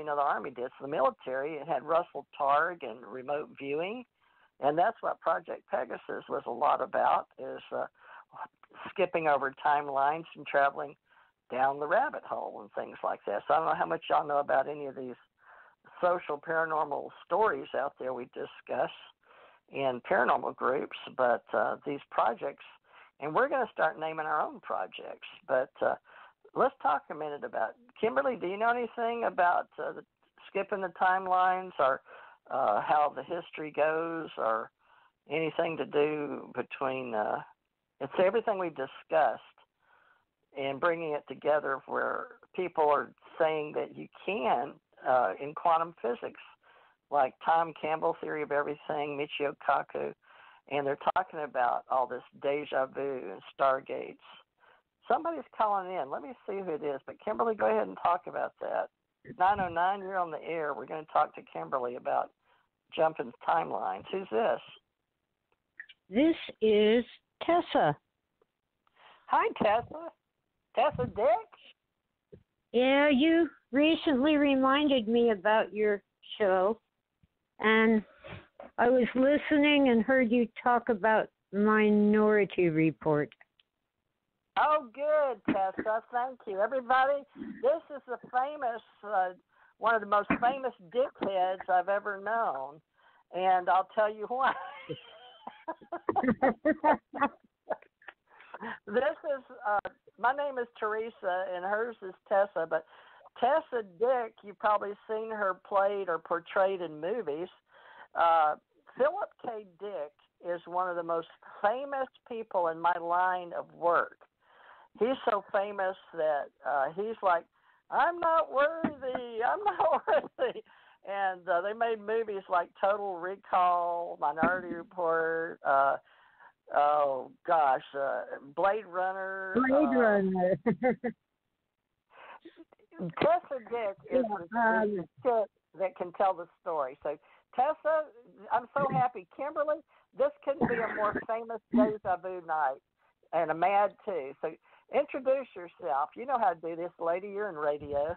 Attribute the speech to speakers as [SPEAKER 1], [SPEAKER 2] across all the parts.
[SPEAKER 1] the Army did. So the military, it had Russell Targ and remote viewing, and that's what Project Pegasus was a lot about, is skipping over timelines and traveling down the rabbit hole and things like that. So I don't know how much y'all know about any of these social paranormal stories out there we discuss in paranormal groups, but these projects, and we're going to start naming our own projects, but let's talk a minute about, Kimberly, do you know anything about skipping the timelines, or how the history goes, or anything to do between, it's everything we've discussed, and bringing it together where people are saying that you can, in quantum physics, like Tom Campbell theory of everything, Michio Kaku, and they're talking about all this deja vu and stargates. Somebody's calling in. Let me see who it is. But Kimberly, go ahead and talk about that. 909, you're on the air. We're going to talk to Kimberly about jumping timelines. Who's this?
[SPEAKER 2] This is Tessa.
[SPEAKER 1] Hi, Tessa. Tessa Dick?
[SPEAKER 2] Yeah, you recently reminded me about your show, and I was listening and heard you talk about Minority Report.
[SPEAKER 1] Oh, good, Tessa. Thank you. Everybody, this is the famous, one of the most famous dickheads I've ever known, and I'll tell you why. This is, my name is Teresa, and hers is Tessa, but Tessa Dick, you've probably seen her played or portrayed in movies. Philip K. Dick is one of the most famous people in my line of work. He's so famous that he's like, I'm not worthy, I'm not worthy. And they made movies like Total Recall, Minority Report, Blade Runner. Tessa Dick is the chick that can tell the story. So, Tessa, I'm so happy. Kimberly, this couldn't be a more famous deja vu night, and a mad too. So, introduce yourself. You know how to do this, lady. You're in radio.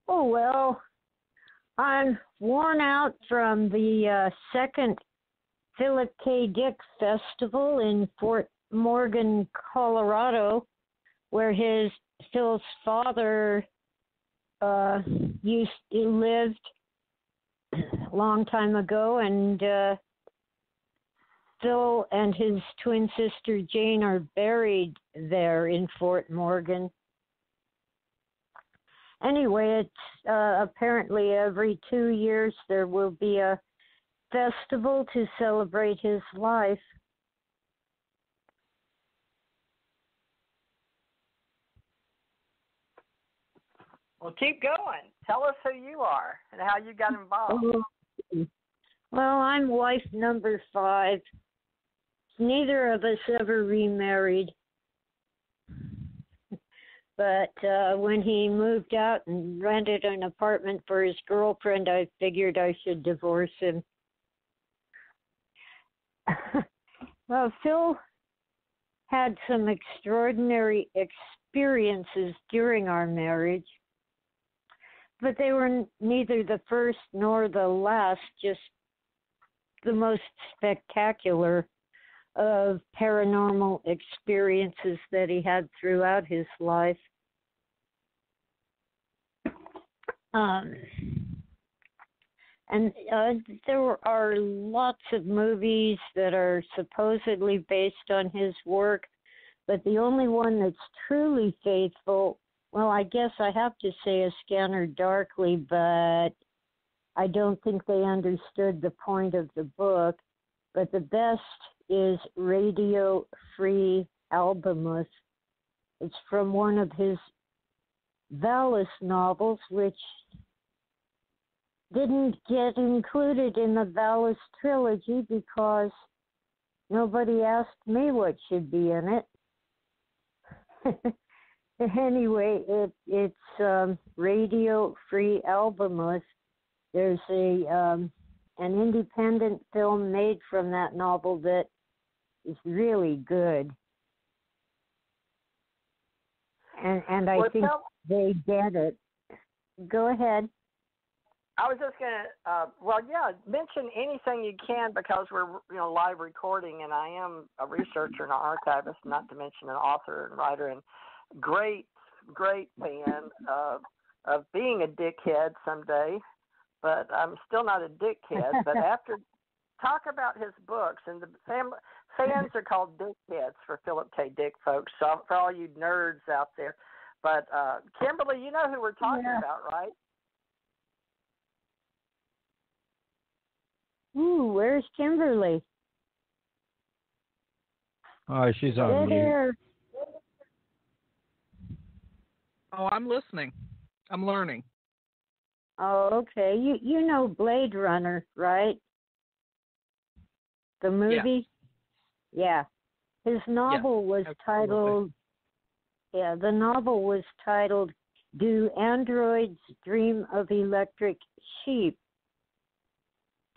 [SPEAKER 2] Oh, well, I'm worn out from the second Philip K. Dick Festival in Fort Morgan, Colorado, where Phil's father lived a long time ago, and Phil and his twin sister Jane are buried there in Fort Morgan. Anyway, it's apparently every 2 years there will be a festival to celebrate his life.
[SPEAKER 1] Well, keep going. Tell us who you are and how you got involved.
[SPEAKER 2] Well, I'm wife number 5. Neither of us ever remarried. But when he moved out and rented an apartment for his girlfriend, I figured I should divorce him. Well, Phil had some extraordinary experiences during our marriage, but they were neither the first nor the last, just the most spectacular of paranormal experiences that he had throughout his life. And there are lots of movies that are supposedly based on his work, but the only one that's truly faithful, well, I guess I have to say A Scanner Darkly, but I don't think they understood the point of the book. But the best is Radio Free Albemuth. It's from one of his Valis novels, which didn't get included in the Valis trilogy because nobody asked me what should be in it. Anyway, it's Radio Free Albemuth. There's an independent film made from that novel that is really good. And I think they get it. Go ahead.
[SPEAKER 1] I was just going to, mention anything you can because we're, live recording, and I am a researcher and an archivist, not to mention an author and writer, and great fan of being a dickhead someday, but I'm still not a dickhead. But talk about his books, and the fans are called dickheads for Philip K. Dick, folks, so for all you nerds out there. But Kimberly, you know who we're talking about, right?
[SPEAKER 2] Ooh, where's Kimberly?
[SPEAKER 3] Oh, she's on mute.
[SPEAKER 2] There.
[SPEAKER 4] Oh, I'm listening. I'm learning.
[SPEAKER 2] Oh, okay. You know Blade Runner, right? The movie? Yeah. His novel was titled, the novel was titled, Do Androids Dream of Electric Sheep?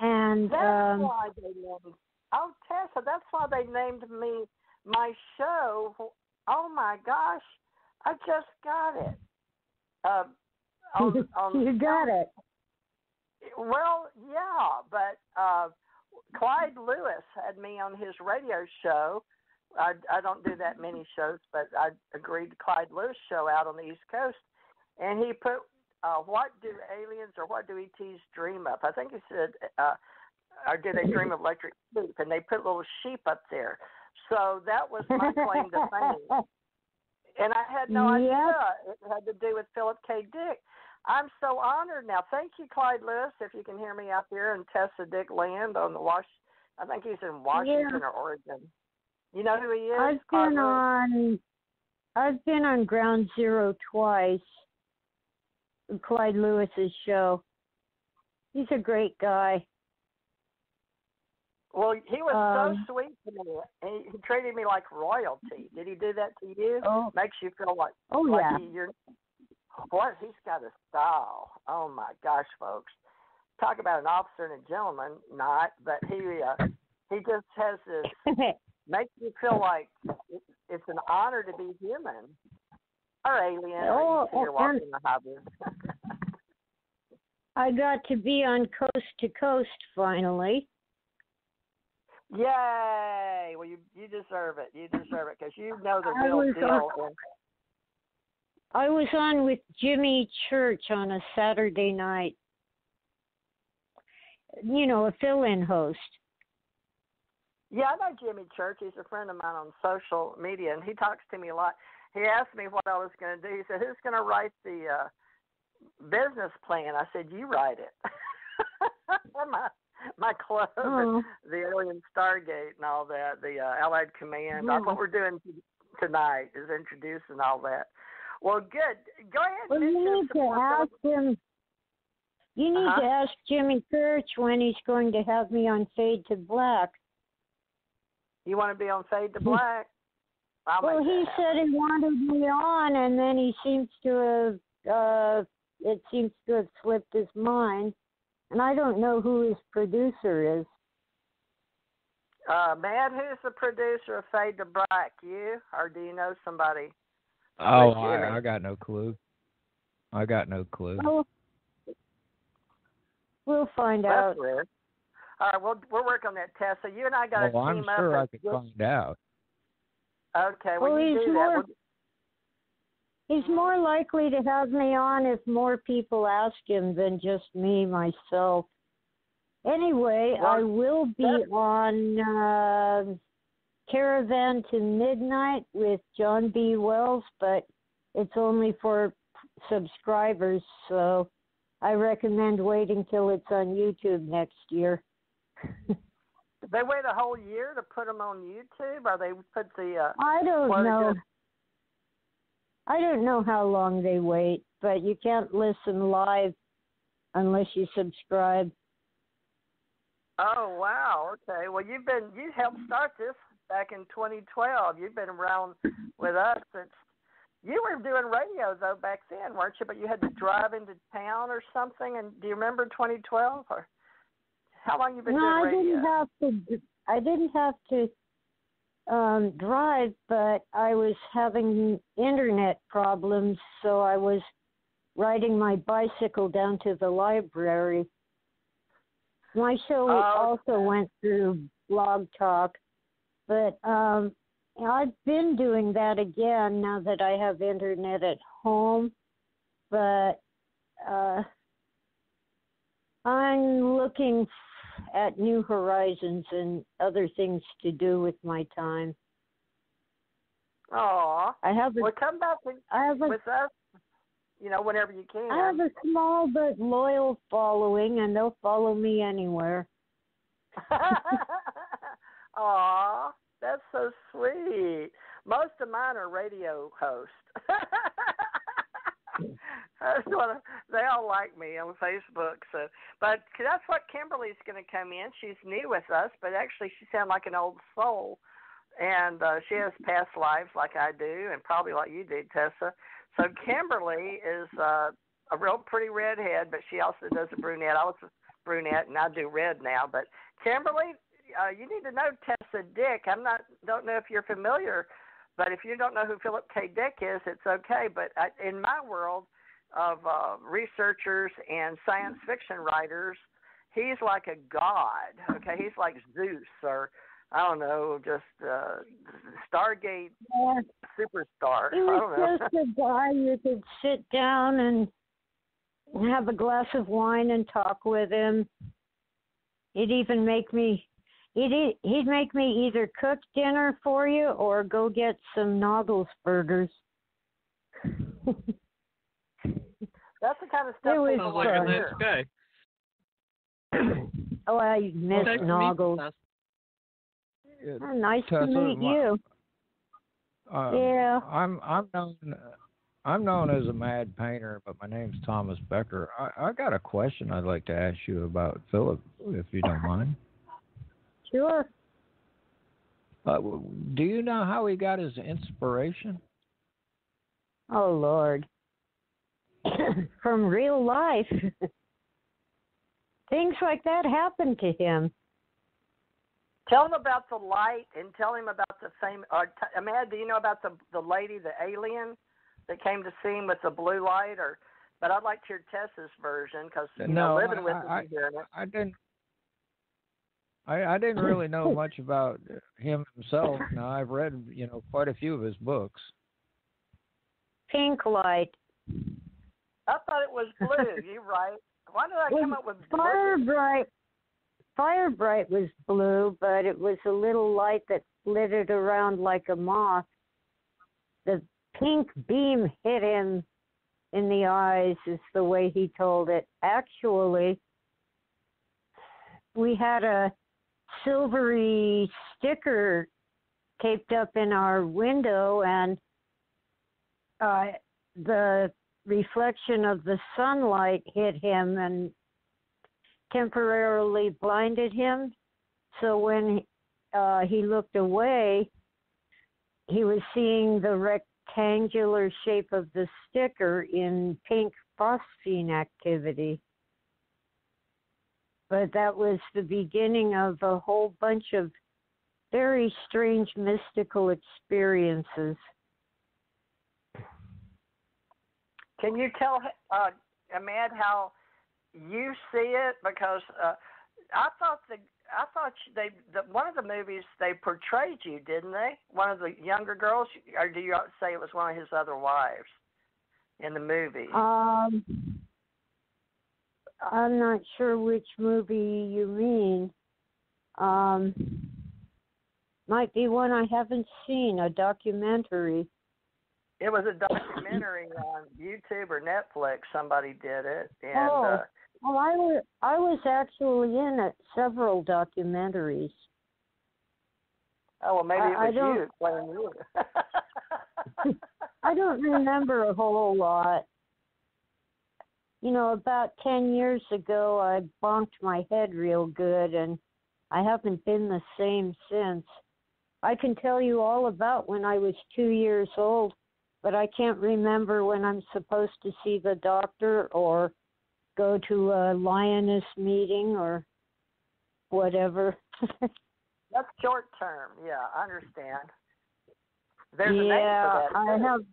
[SPEAKER 2] And
[SPEAKER 1] that's why they named. Oh, Tessa, that's why they named me my show. Oh my gosh, I just got it.
[SPEAKER 2] You got it.
[SPEAKER 1] Well, yeah, but Clyde Lewis had me on his radio show. I don't do that many shows, but I agreed to Clyde Lewis' show out on the East Coast, and he put. What do aliens or what do ETs dream of? I think he said, or do they dream of electric sheep? And they put little sheep up there. So that was my claim to fame. And I had no idea it had to do with Philip K. Dick. I'm so honored now. Thank you, Clyde Lewis, if you can hear me out there in Tessa Dick land on the I think he's in Washington or Oregon. You know who he is?
[SPEAKER 2] I've been on Ground Zero twice. Clyde Lewis's show. He's a great guy.
[SPEAKER 1] Well, he was so sweet to me. He treated me like royalty. Did he do that to you?
[SPEAKER 2] Oh.
[SPEAKER 1] Makes you feel like you're. What? He's got a style. Oh my gosh, folks! Talk about an officer and a gentleman. Not, but he just has this. Makes you feel like it's an honor to be human. Or alien. You're walking the hobby.
[SPEAKER 2] I got to be on Coast to Coast finally.
[SPEAKER 1] Yay! Well, you deserve it. You deserve it because you know the real deal.
[SPEAKER 2] I was on with Jimmy Church on a Saturday night. A fill-in host.
[SPEAKER 1] Yeah, I know Jimmy Church. He's a friend of mine on social media, and he talks to me a lot. He asked me what I was going to do. He said, who's going to write the business plan? I said, you write it. my club, the Alien Stargate and all that, the Allied Command. That's what we're doing tonight is introducing all that. Well, good. Go ahead.
[SPEAKER 2] Well, you need to ask him. You need to ask Jimmy Church when he's going to have me on Fade to Black.
[SPEAKER 1] You want to be on Fade to Black?
[SPEAKER 2] Well, he said he wanted me on, and then he seems to have, it seems to have slipped his mind, and I don't know who his producer is.
[SPEAKER 1] Matt, who's the producer of Fade to Black? You, or do you know somebody?
[SPEAKER 3] Oh, I got no clue.
[SPEAKER 2] Well, we'll find out.
[SPEAKER 1] Weird. All right, we'll work on that, Tessa. You and I got to team up.
[SPEAKER 3] I'm sure I could find out.
[SPEAKER 1] Okay, well, you do that.
[SPEAKER 2] He's more likely to have me on if more people ask him than just me, myself. Anyway, I will be on Caravan to Midnight with John B. Wells, but it's only for subscribers, so I recommend waiting till it's on YouTube next year.
[SPEAKER 1] They wait a whole year to put them on YouTube, or they put the...
[SPEAKER 2] I don't know. I don't know how long they wait, but you can't listen live unless you subscribe.
[SPEAKER 1] Oh, wow. Okay. Well, you helped start this back in 2012. You've been around with us since... You were doing radio, though, back then, weren't you? But you had to drive into town or something. And do you remember 2012? Or how long you been doing radio?
[SPEAKER 2] I didn't have to drive, but I was having internet problems, so I was riding my bicycle down to the library. My show also went through Blog Talk, but I've been doing that again now that I have internet at home, but I'm looking at new horizons and other things to do with my time.
[SPEAKER 1] Aw. Well, come back with us, whenever you can.
[SPEAKER 2] I have a small but loyal following, and they'll follow me anywhere.
[SPEAKER 1] Aw, that's so sweet. Most of mine are radio hosts. They all like me on Facebook. But that's what Kimberly's going to come in. She's new with us, but actually she sounds like an old soul. And she has past lives like I do, and probably like you do, Tessa. So Kimberly is a real pretty redhead, but she also does a brunette. I was a brunette, and I do red now. But Kimberly, you need to know Tessa Dick. Don't know if you're familiar, but if you don't know who Philip K. Dick is, it's okay. But in my world of researchers and science fiction writers, he's like a god. Okay, he's like Zeus or I don't know, just Stargate superstar.
[SPEAKER 2] He was just a guy you could sit down and have a glass of wine and talk with him. He'd make me either cook dinner for you or go get some Noggles burgers.
[SPEAKER 1] That's the kind of stuff
[SPEAKER 2] it
[SPEAKER 4] sounds like a nice guy.
[SPEAKER 2] Oh, I miss Noggles. Nice to meet you. Yeah.
[SPEAKER 3] I'm known as a mad painter, but my name's Thomas Becker. I got a question I'd like to ask you about Philip, if you don't mind.
[SPEAKER 2] Sure.
[SPEAKER 3] Do you know how he got his inspiration?
[SPEAKER 2] Oh, Lord. From real life. Things like that happen to him.
[SPEAKER 1] Tell him about the light and tell him about the same. Amanda, do you know about the lady, the alien that came to see him with the blue light? But I'd like to hear Tessa's version because living with him, hearing it.
[SPEAKER 3] I didn't really know much about him himself. Now I've read quite a few of his books.
[SPEAKER 2] Pink light.
[SPEAKER 1] I thought it was blue. You're right. Why did I come up with
[SPEAKER 2] blue? Firebright was blue, but it was a little light that flitted around like a moth. The pink beam hit him in the eyes, is the way he told it. Actually, we had a silvery sticker taped up in our window, and the reflection of the sunlight hit him and temporarily blinded him. So when he looked away, he was seeing the rectangular shape of the sticker in pink phosphine activity. But that was the beginning of a whole bunch of very strange mystical experiences.
[SPEAKER 1] Can you tell Ahmed how you see it? Because I thought one of the movies they portrayed you, didn't they? One of the younger girls, or do you say it was one of his other wives in the movie?
[SPEAKER 2] I'm not sure which movie you mean. Might be one I haven't seen, a documentary.
[SPEAKER 1] It was a documentary on YouTube or Netflix. Somebody did it. And,
[SPEAKER 2] I was actually in it, several documentaries.
[SPEAKER 1] Oh, well, maybe it was you playing you.
[SPEAKER 2] I don't remember a whole lot. About 10 years ago, I bonked my head real good, and I haven't been the same since. I can tell you all about when I was 2 years old, but I can't remember when I'm supposed to see the doctor or go to a lioness meeting or whatever.
[SPEAKER 1] That's short term. Yeah, I understand. There's a name for that.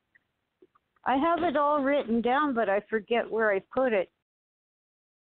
[SPEAKER 2] I have it all written down, but I forget where I put it.